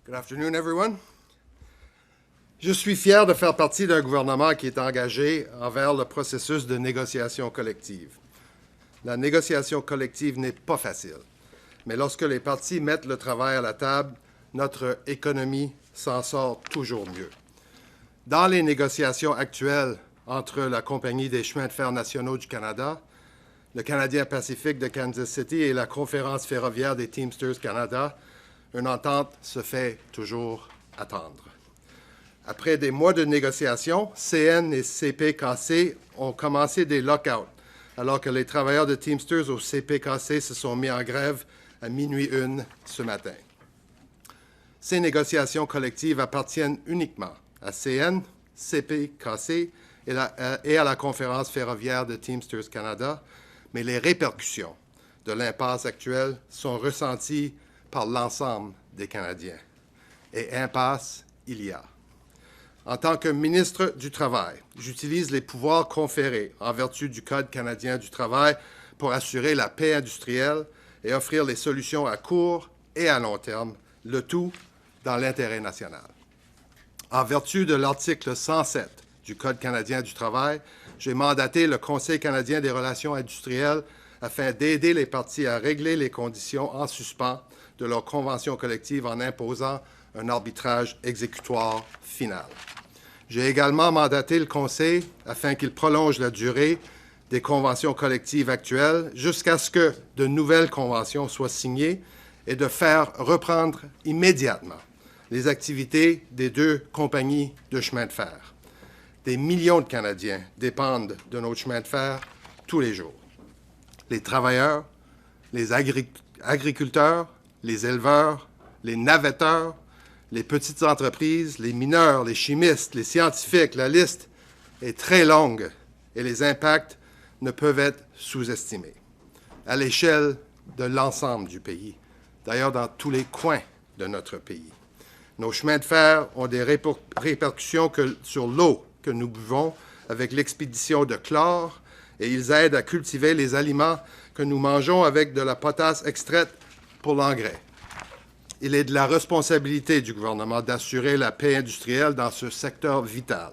Good afternoon, everyone. Je suis fier de faire partie d'un gouvernement qui est engagé envers le processus de négociation collective. La négociation collective n'est pas facile, mais lorsque les partis mettent le travail à la table, notre économie s'en sort toujours mieux. Dans les négociations actuelles entre la Compagnie des chemins de fer nationaux du Canada, le Canadien Pacifique de Kansas City et la Conférence ferroviaire des Teamsters Canada, une entente se fait toujours attendre. Après des mois de négociations, CN et CPKC ont commencé des lockouts, alors que les travailleurs de Teamsters au CPKC se sont mis en grève à minuit 1 ce matin. Ces négociations collectives appartiennent uniquement à CN, CPKC et à la Conférence ferroviaire de Teamsters Canada, mais les répercussions de l'impasse actuelle sont ressenties par l'ensemble des Canadiens. Et impasse, il y a. En tant que ministre du Travail, j'utilise les pouvoirs conférés en vertu du Code canadien du travail pour assurer la paix industrielle et offrir les solutions à court et à long terme, le tout dans l'intérêt national. En vertu de l'article 107 du Code canadien du travail, j'ai mandaté le Conseil canadien des relations industrielles afin d'aider les parties à régler les conditions en suspens de leur convention collective en imposant un arbitrage exécutoire final. J'ai également mandaté le Conseil afin qu'il prolonge la durée des conventions collectives actuelles jusqu'à ce que de nouvelles conventions soient signées et de faire reprendre immédiatement les activités des deux compagnies de chemin de fer. Des millions de Canadiens dépendent de nos chemins de fer tous les jours. Les travailleurs, les agriculteurs, les éleveurs, les navetteurs, les petites entreprises, les mineurs, les chimistes, les scientifiques, la liste est très longue et les impacts ne peuvent être sous-estimés. À l'échelle de l'ensemble du pays, d'ailleurs dans tous les coins de notre pays. Nos chemins de fer ont des répercussions sur l'eau que nous buvons avec l'expédition de chlore et ils aident à cultiver les aliments que nous mangeons avec de la potasse extraite pour l'engrais. Il est de la responsabilité du gouvernement d'assurer la paix industrielle dans ce secteur vital.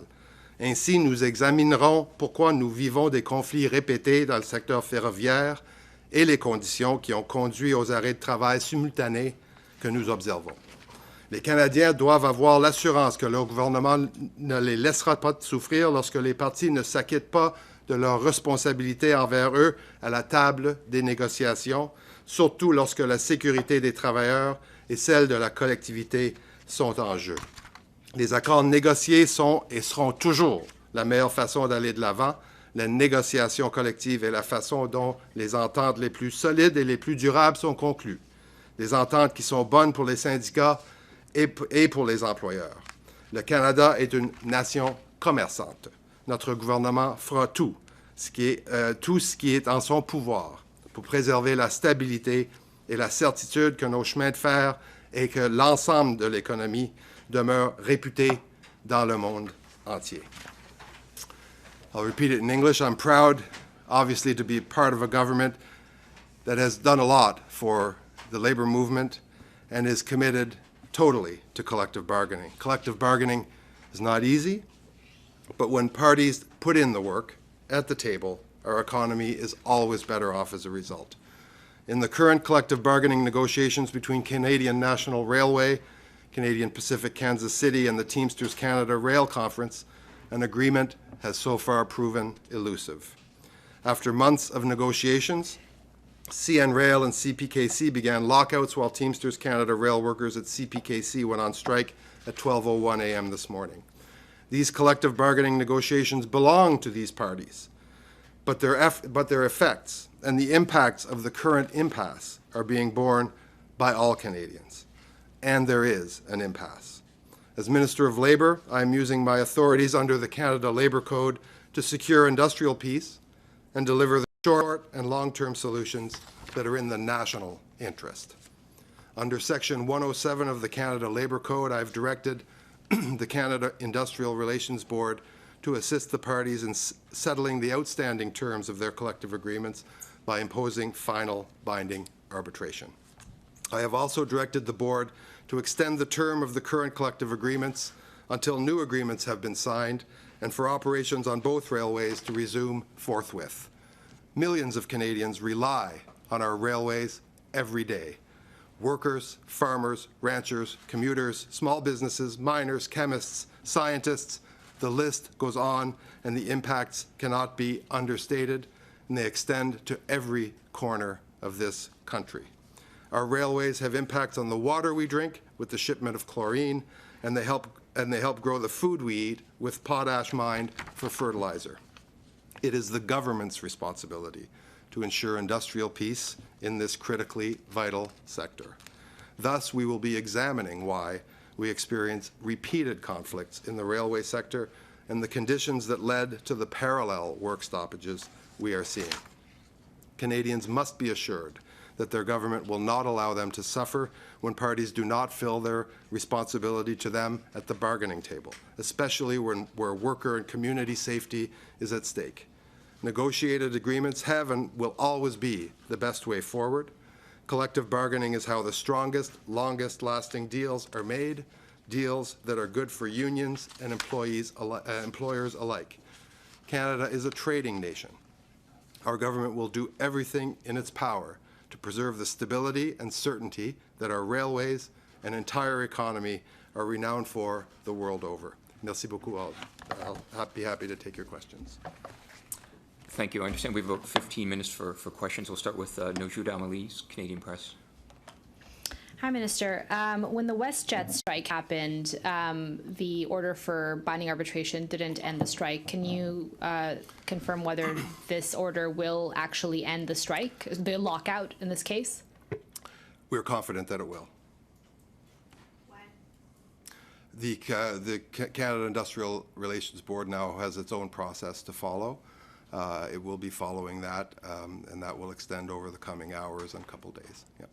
Ainsi, nous examinerons pourquoi nous vivons des conflits répétés dans le secteur ferroviaire et les conditions qui ont conduit aux arrêts de travail simultanés que nous observons. Les Canadiens doivent avoir l'assurance que leur gouvernement ne les laissera pas souffrir lorsque les partis ne s'acquittent pas de leurs responsabilités envers eux à la table des négociations, surtout lorsque la sécurité des travailleurs et celle de la collectivité sont en jeu. Les accords négociés sont et seront toujours la meilleure façon d'aller de l'avant. La négociation collective est la façon dont les ententes les plus solides et les plus durables sont conclues. Des ententes qui sont bonnes pour les syndicats et pour les employeurs. Le Canada est une nation commerçante. Notre gouvernement fera tout ce qui est en son pouvoir pour préserver la stabilité et la certitude que nos chemins de fer et que l'ensemble de l'économie demeurent réputés dans le monde entier. I'll repeat it in English. I'm proud, obviously, to be part of a government that has done a lot for the labor movement and is committed totally to collective bargaining. Collective bargaining is not easy, but when parties put in the work at the table, our economy is always better off as a result. In the current collective bargaining negotiations between Canadian National Railway, Canadian Pacific Kansas City, and the Teamsters Canada Rail Conference, an agreement has so far proven elusive. After months of negotiations, CN Rail and CPKC began lockouts while Teamsters Canada rail workers at CPKC went on strike at 12:01 a.m. this morning. These collective bargaining negotiations belong to these parties, but their effects and the impacts of the current impasse are being borne by all Canadians. And there is an impasse. As Minister of Labour, I am using my authorities under the Canada Labour Code to secure industrial peace and deliver the short and long-term solutions that are in the national interest. Under Section 107 of the Canada Labour Code, I've directed the Canada Industrial Relations Board to assist the parties in settling the outstanding terms of their collective agreements by imposing final binding arbitration. I have also directed the board to extend the term of the current collective agreements until new agreements have been signed, and for operations on both railways to resume forthwith. Millions of Canadians rely on our railways every day. Workers, farmers, ranchers, commuters, small businesses, miners, chemists, scientists, the list goes on, and the impacts cannot be understated, and they extend to every corner of this country. Our railways have impacts on the water we drink with the shipment of chlorine, and they help grow the food we eat with potash mined for fertilizer. It is the government's responsibility to ensure industrial peace in this critically vital sector. Thus, we will be examining why we experience repeated conflicts in the railway sector and the conditions that led to the parallel work stoppages we are seeing. Canadians must be assured that their government will not allow them to suffer when parties do not fill their responsibility to them at the bargaining table, especially where worker and community safety is at stake. Negotiated agreements have and will always be the best way forward. Collective bargaining is how the strongest, longest-lasting deals are made, deals that are good for unions and employers alike. Canada is a trading nation. Our government will do everything in its power to preserve the stability and certainty that our railways and entire economy are renowned for the world over. Merci beaucoup. I'll be happy to take your questions. Thank you. I understand we have about 15 minutes for questions. We'll start with Noju Damalise, Canadian Press. Hi, Minister. When the WestJet strike happened, the order for binding arbitration didn't end the strike. Can you confirm whether this order will actually end the strike, the lockout in this case? We're confident that it will. When? The Canada Industrial Relations Board now has its own process to follow. It will be following that, and that will extend over the coming hours and couple days. Yep.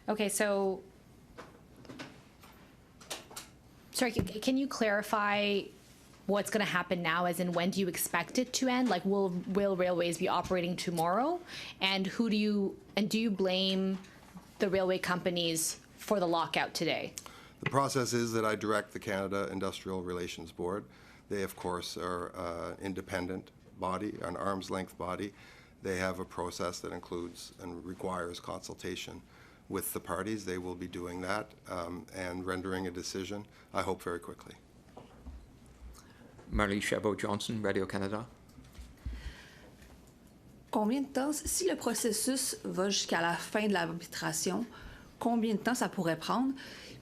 Okay, so, sorry, can you clarify what's going to happen now, as in when do you expect it to end? Like, will railways be operating tomorrow? And do you blame the railway companies for the lockout today? The process is that I direct the Canada Industrial Relations Board. They, of course, are an independent body, an arm's length body. They have a process that includes and requires consultation with the parties. They will be doing that and rendering a decision, I hope, very quickly. Marie Chabot-Johnson, Radio-Canada. Combien de temps, si le processus va jusqu'à la fin de l'arbitration, combien de temps ça pourrait prendre?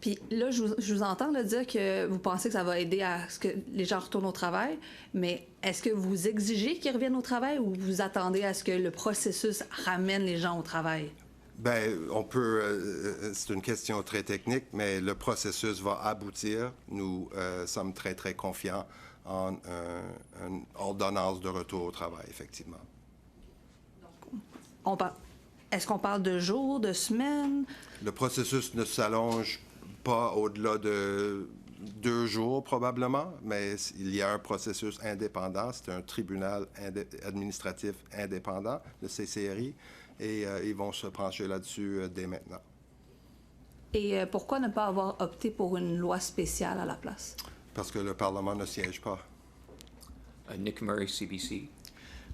Puis là, je vous entends dire que vous pensez que ça va aider à ce que les gens retournent au travail, mais est-ce que vous exigez qu'ils reviennent au travail ou vous attendez à ce que le processus ramène les gens au travail? Ben, c'est une question très technique, mais le processus va aboutir. Nous sommes très, très confiants en une ordonnance de retour au travail, effectivement. Est-ce qu'on parle de jours, de semaines? Le processus ne s'allonge pas au-delà de 2 jours, probablement, mais il y a un processus indépendant. C'est un tribunal administratif indépendant, le CCRI, et ils vont se pencher là-dessus dès maintenant. Et pourquoi ne pas avoir opté pour une loi spéciale à la place? Parce que le Parlement ne siège pas. Nick Murray, CBC.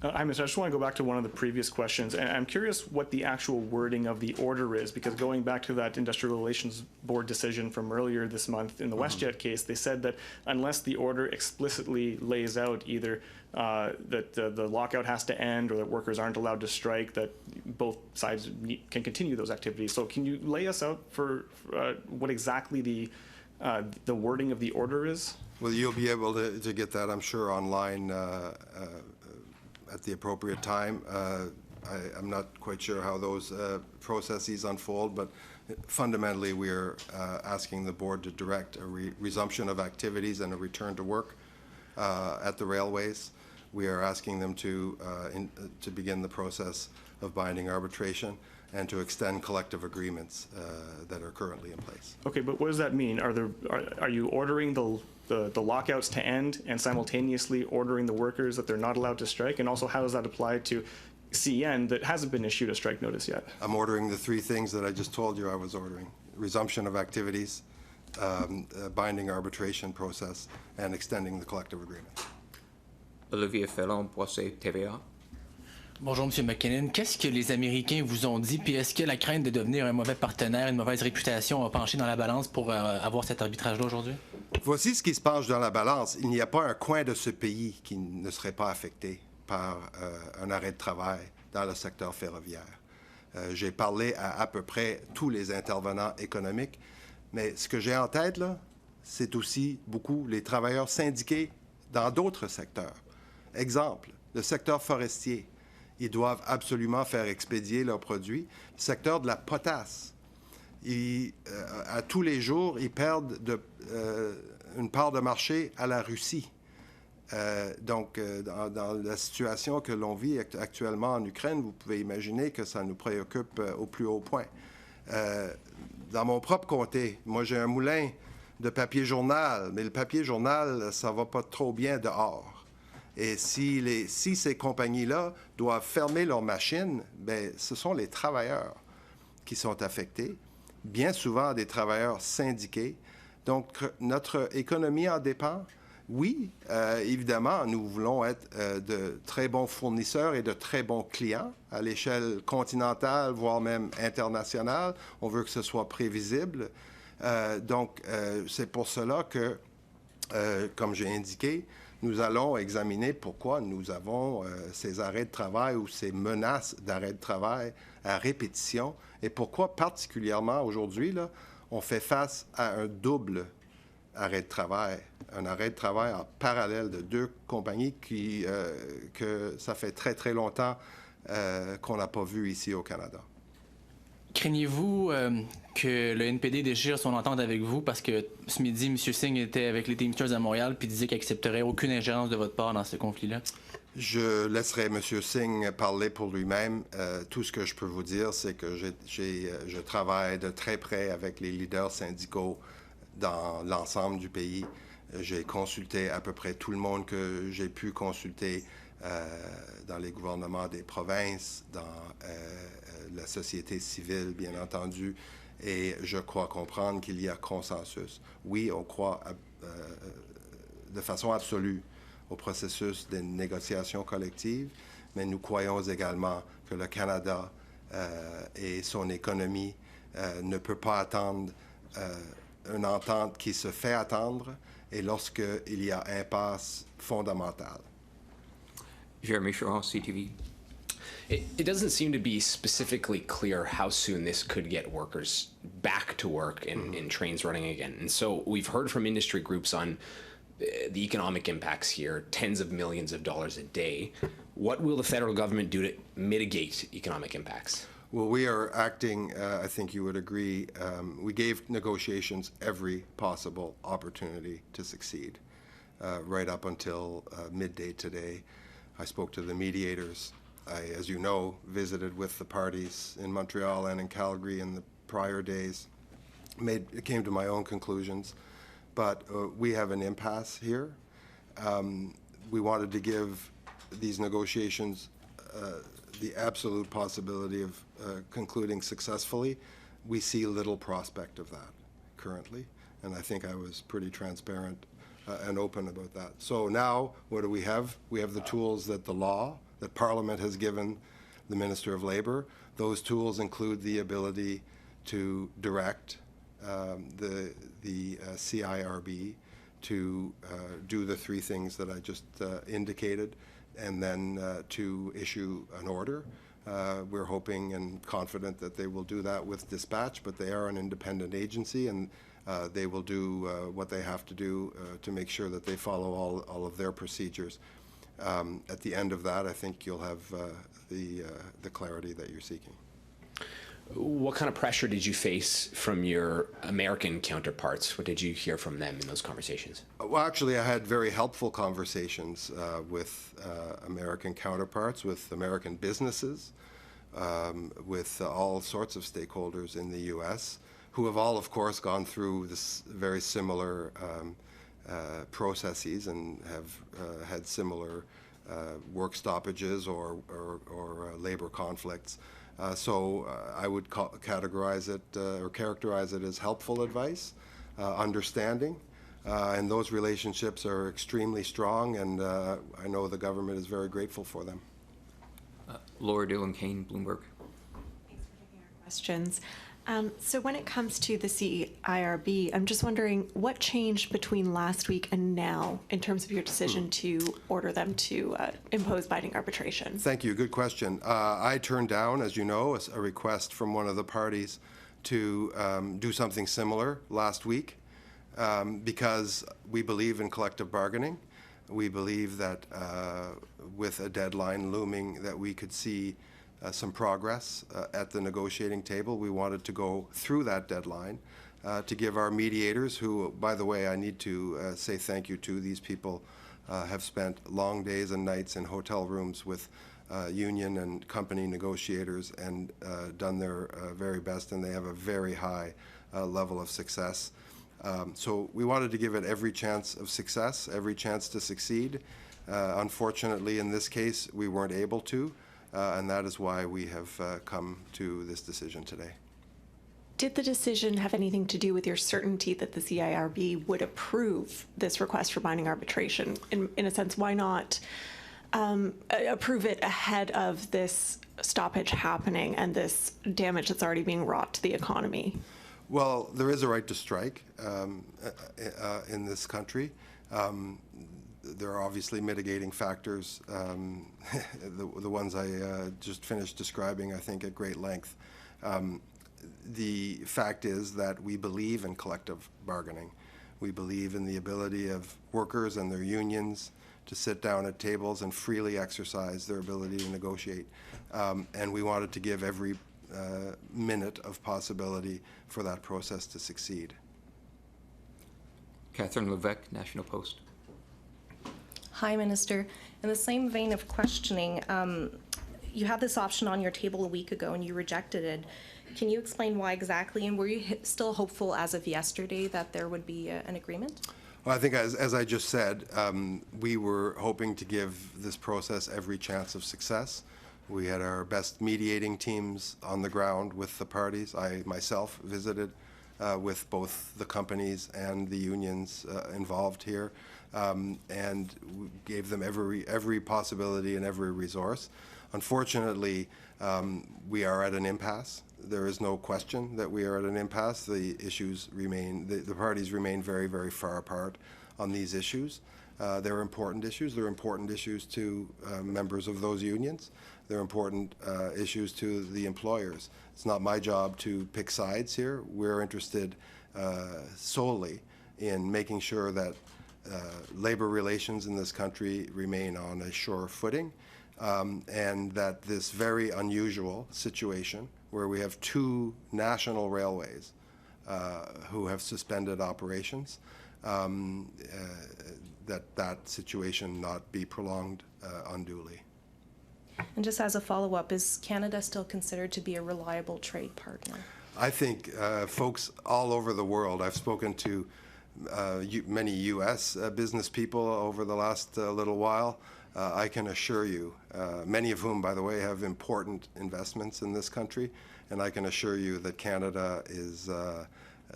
Hi, Mr. I just want to go back to one of the previous questions, and I'm curious what the actual wording of the order is, because going back to that Industrial Relations Board decision from earlier this month in the WestJet case, they said that unless the order explicitly lays out either that the lockout has to end or that workers aren't allowed to strike, that both sides can continue those activities. So can you lay us out for what exactly the wording of the order is? Well, you'll be able to get that, I'm sure, online at the appropriate time. I'm not quite sure how those processes unfold, but fundamentally we are asking the board to direct a resumption of activities and a return to work at the railways. We are asking them to begin the process of binding arbitration and to extend collective agreements that are currently in place. Okay, but what does that mean? Are you ordering the lockouts to end and simultaneously ordering the workers that they're not allowed to strike? And also, how does that apply to CN that hasn't been issued a strike notice yet? I'm ordering the 3 things that I just told you I was ordering. resumption of activities, binding arbitration process, and extending the collective agreement. Olivier Fellon, procès TVA. Bonjour, M. MacKinnon. Qu'est-ce que les Américains vous ont dit? Puis est-ce que la crainte de devenir un mauvais partenaire, une mauvaise réputation a penché dans la balance pour avoir cet arbitrage-là aujourd'hui? Voici ce qui se penche dans la balance. Il n'y a pas un coin de ce pays qui ne serait pas affecté par un arrêt de travail dans le secteur ferroviaire. J'ai parlé à peu près tous les intervenants économiques, mais ce que j'ai en tête, là, c'est aussi beaucoup les travailleurs syndiqués dans d'autres secteurs. Exemple, le secteur forestier. Ils doivent absolument faire expédier leurs produits. Le secteur de la potasse. À tous les jours, ils perdent une part de marché à la Russie. Donc, dans la situation que l'on vit actuellement en Ukraine, vous pouvez imaginer que ça nous préoccupe au plus haut point. Dans mon propre comté, moi, j'ai un moulin de papier journal, mais le papier journal, ça va pas trop bien dehors. Et si ces compagnies-là doivent fermer leurs machines, bien, ce sont les travailleurs qui sont affectés, bien souvent des travailleurs syndiqués. Donc, notre économie en dépend. Oui, évidemment, nous voulons être de très bons fournisseurs et de très bons clients à l'échelle continentale, voire même internationale. On veut que ce soit prévisible. Donc, c'est pour cela que, comme j'ai indiqué, nous allons examiner pourquoi nous avons ces arrêts de travail ou ces menaces d'arrêt de travail à répétition et pourquoi particulièrement aujourd'hui, là, on fait face à un double arrêt de travail, un arrêt de travail en parallèle de deux compagnies que ça fait très, très longtemps qu'on n'a pas vu ici au Canada. Craignez-vous que le NPD déchire son entente avec vous parce que ce midi, M. Singh était avec les Teamsters à Montréal puis disait qu'il n'accepterait aucune ingérence de votre part dans ce conflit-là? Je laisserai M. Singh parler pour lui-même. Tout ce que je peux vous dire, c'est que je travaille de très près avec les leaders syndicaux dans l'ensemble du pays. J'ai consulté à peu près tout le monde que j'ai pu consulter dans les gouvernements des provinces, dans la société civile, bien entendu, et je crois comprendre qu'il y a consensus. Oui, on croit de façon absolue au processus des négociations collectives, mais nous croyons également que le Canada et son économie ne peut pas attendre une entente qui se fait attendre et lorsqu'il y a impasse fondamentale. Jeremy Shaw, CTV. It doesn't seem to be specifically clear how soon this could get workers back to work and trains running again. And so we've heard from industry groups on the economic impacts here, tens of millions of dollars a day. What will the federal government do to mitigate economic impacts? Well, we are acting, I think you would agree, we gave negotiations every possible opportunity to succeed, right up until midday today. I spoke to the mediators. I, as you know, visited with the parties in Montreal and in Calgary in the prior days. Came to my own conclusions, but we have an impasse here. We wanted to give these negotiations the absolute possibility of concluding successfully. We see little prospect of that currently, and I think I was pretty transparent and open about that. So now, what do we have? We have the tools that the law, that Parliament has given the Minister of Labour. Those tools include the ability to direct the CIRB to do the three things that I just indicated, and then to issue an order. We're hoping and confident that they will do that with dispatch, but they are an independent agency, and they will do what they have to do to make sure that they follow all of their procedures. At the end of that, I think you'll have the clarity that you're seeking. What kind of pressure did you face from your American counterparts? What did you hear from them in those conversations? Well, actually, I had very helpful conversations with American counterparts, with American businesses, with all sorts of stakeholders in the U.S., who have all, of course, gone through this very similar processes and have had similar work stoppages or labor conflicts. I would categorize it or characterize it as helpful advice, understanding, and those relationships are extremely strong, and I know the government is very grateful for them. Laura Dillon Kane, Bloomberg. Thanks for taking our questions. So when it comes to the CIRB, I'm just wondering what changed between last week and now in terms of your decision to order them to impose binding arbitration? Thank you. Good question. I turned down, as you know, a request from one of the parties to do something similar last week because we believe in collective bargaining. We believe that with a deadline looming that we could see some progress at the negotiating table. We wanted to go through that deadline to give our mediators, who, by the way, I need to say thank you to. These people have spent long days and nights in hotel rooms with union and company negotiators and done their very best, and they have a very high level of success. So we wanted to give it every chance of success, every chance to succeed. Unfortunately, in this case, we weren't able to. And that is why we have come to this decision today. Did the decision have anything to do with your certainty that the CIRB would approve this request for binding arbitration? In a sense, why not approve it ahead of this stoppage happening and this damage that's already being wrought to the economy? Well, there is a right to strike in this country. There are obviously mitigating factors, the ones I just finished describing, I think, at great length. The fact is that we believe in collective bargaining. We believe in the ability of workers and their unions to sit down at tables and freely exercise their ability to negotiate. And we wanted to give every minute of possibility for that process to succeed. Catherine Levesque, National Post. Hi, Minister. In the same vein of questioning, you had this option on your table a week ago and you rejected it. Can you explain why exactly, and were you still hopeful as of yesterday that there would be an agreement? Well, I think as I just said, we were hoping to give this process every chance of success. We had our best mediating teams on the ground with the parties. I myself visited with both the companies and the unions involved here. And gave them every possibility and every resource. Unfortunately, we are at an impasse. There is no question that we are at an impasse. The issues remain, the parties remain very, very far apart on these issues. They're important issues. They're important issues to members of those unions. They're important issues to the employers. It's not my job to pick sides here. We're interested solely in making sure that labor relations in this country remain on a sure footing, and that this very unusual situation where we have two national railways who have suspended operations, that situation not be prolonged unduly. And just as a follow-up, is Canada still considered to be a reliable trade partner? I think folks all over the world, I've spoken to many U.S. Business people over the last little while. I can assure you, many of whom, by the way, have important investments in this country, and I can assure you that Canada is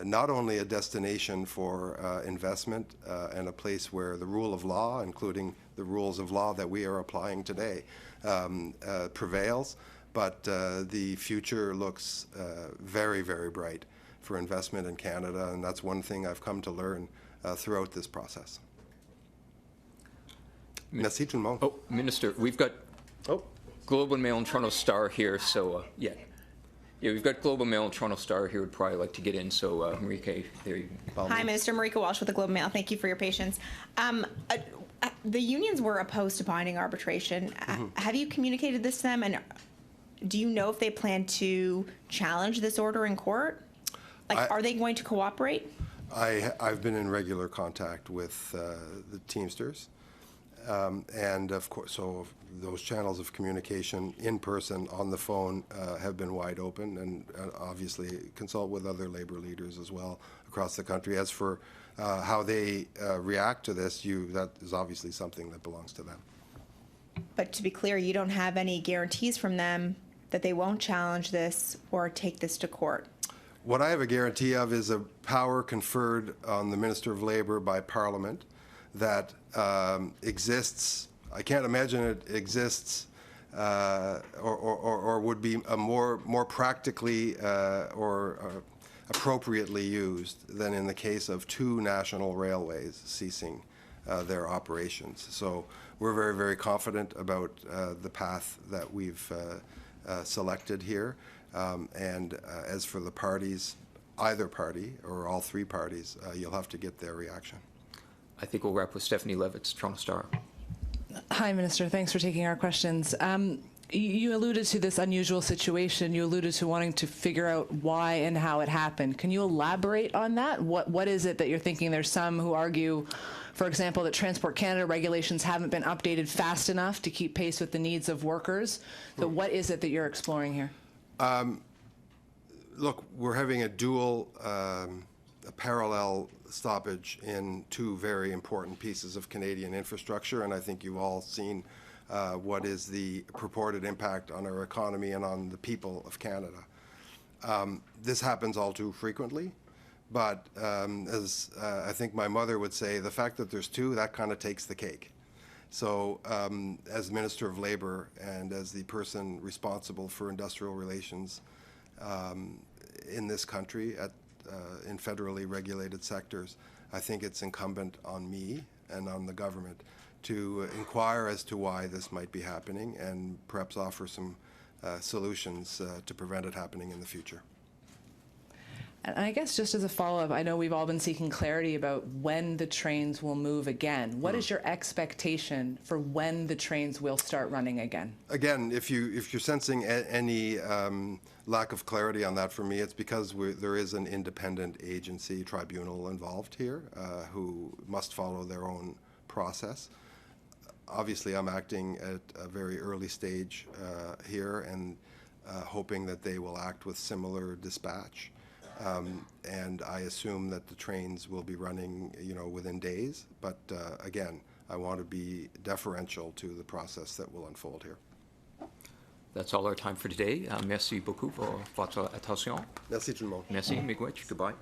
not only a destination for investment and a place where the rule of law, including the rules of law that we are applying today, prevails, but the future looks very, very bright for investment in Canada, and that's one thing I've come to learn throughout this process. Merci tout le monde. Oh, Minister, we've got Globe and Mail and Toronto Star here, so yeah, we've got Globe and Mail and Toronto Star here. Would probably like to get in, so Marika, there you go. Hi, Minister. Marika Walsh with the Globe and Mail. Thank you for your patience. The unions were opposed to binding arbitration. Have you communicated this to them, and do you know if they plan to challenge this order in court? Like, are they going to cooperate? I've been in regular contact with the Teamsters, and of course, so those channels of communication in person, on the phone, have been wide open, and obviously consult with other labor leaders as well across the country. As for how they react to this, that is obviously something that belongs to them. But to be clear, you don't have any guarantees from them that they won't challenge this or take this to court? What I have a guarantee of is a power conferred on the Minister of Labour by Parliament that exists. I can't imagine it exists or would be a more practically or appropriately used than in the case of two national railways ceasing their operations. So we're very, very confident about the path that we've selected here. As for the parties, either party or all three parties, you'll have to get their reaction. I think we'll wrap with Stephanie Levitt's Toronto Star. Hi, Minister. Thanks for taking our questions. You alluded to this unusual situation. You alluded to wanting to figure out why and how it happened. Can you elaborate on that? What is it that you're thinking? There's some who argue, for example, that Transport Canada regulations haven't been updated fast enough to keep pace with the needs of workers. So what is it that you're exploring here? Look, we're having a dual, a parallel stoppage in two very important pieces of Canadian infrastructure, and I think you've all seen what is the purported impact on our economy and on the people of Canada. This happens all too frequently, but as I think my mother would say, the fact that there's two, that kind of takes the cake. So as Minister of Labour and as the person responsible for industrial relations in this country in federally regulated sectors, I think it's incumbent on me and on the government to inquire as to why this might be happening and perhaps offer some solutions to prevent it happening in the future. And I guess just as a follow-up, I know we've all been seeking clarity about when the trains will move again. What is your expectation for when the trains will start running again? Again, if you're sensing any lack of clarity on that for me, it's because there is an independent agency tribunal involved here who must follow their own process. Obviously, I'm acting at a very early stage here and hoping that they will act with similar dispatch. And I assume that the trains will be running, within days. But again, I want to be deferential to the process that will unfold here. That's all our time for today. Merci beaucoup pour votre attention. Merci tout le monde. Merci, miigwech. Goodbye.